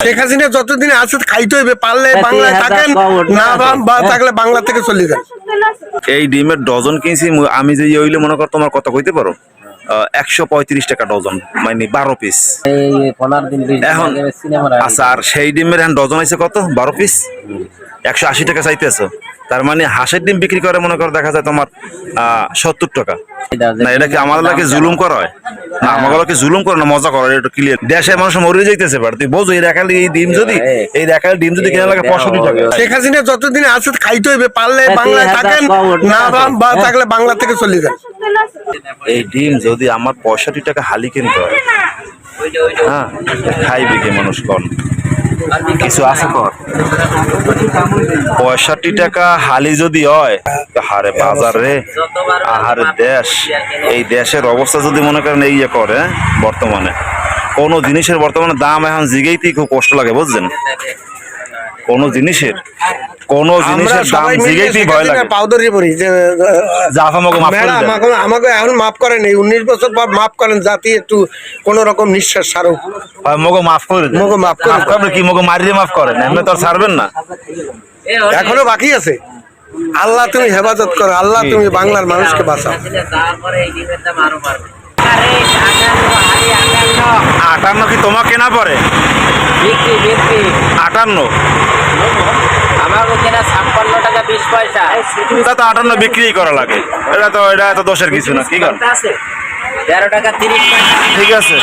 শেখ হাসিনা যতদিন আছে খাইতে হইবে, পারলে বাংলায় থাকেন, না বা থাকলে বাংলা থেকে চলে যান। এই ডিমের ডজন কিনছি আমি, যে হইলে মনে কর তোমার কথা কইতে পারো 135 টাকা ডজন, মানে 12 পিস। এখন আচ্ছা, আর সেই ডিমের এখন ডজন আছে কত? 12 পিস 180 টাকা চাইতেছো। তার মানে হাঁসের ডিম বিক্রি করে মনে করো দেখা যায় তোমার 70 টাকা। না এটা কি আমার লাগে জুলুম করা হয়? না আমাকে জুলুম করে না, মজা করে, এটা ক্লিয়ার। দেশের মানুষ মরে যাইতেছে, তুই বোঝো এই রাখালি এই ডিম যদি কিনা লাগে 65 টাকা। শেখ হাসিনা যতদিন আছে খাইতে হইবে, পারলে বাংলায় থাকেন, না বা থাকলে বাংলা থেকে চলে যান। এই ডিম যদি আমার 65 টাকা হালি কিনতে হয়, হ্যাঁ খাইবে কি মানুষ? কন কিছু আছে কর? 65 টাকা হালি যদি হয়, হারে বাজার রে, আহারে দেশ, এই দেশের অবস্থা যদি মনে করেন এই করে, বর্তমানে কোনো জিনিসের বর্তমানে দাম এখন জিগেইতেই খুব কষ্ট লাগে, বুঝছেন? কোনো জিনিসের দাম জিগেইতেই ভয় লাগে। পাউডারি পড়ি যে আমাকে এখন মাফ করেন, এই 19 বছর পর মাফ করেন, জাতি একটু কোন রকম নিঃশ্বাস ছাড়ুক। মগো মাফ করে দেন, মগো মাফ করে কি মগো মারিয়ে মাফ করেন, এমনি তো আর ছাড়বেন না। এখনো বাকি আছে। আল্লাহ তুমি হেফাজত করো, আল্লাহ তুমি বাংলার মানুষকে বাঁচাও। 58 কি তোমার কেনা পড়ে? 58 আমাকে কেনা 56 টাকা 20 পয়সা। তা তো 58 বিক্রি করা লাগে, এটা তো দোষের কিছু না। কি কর? 13 টাকা 30 পয়সা। ঠিক আছে।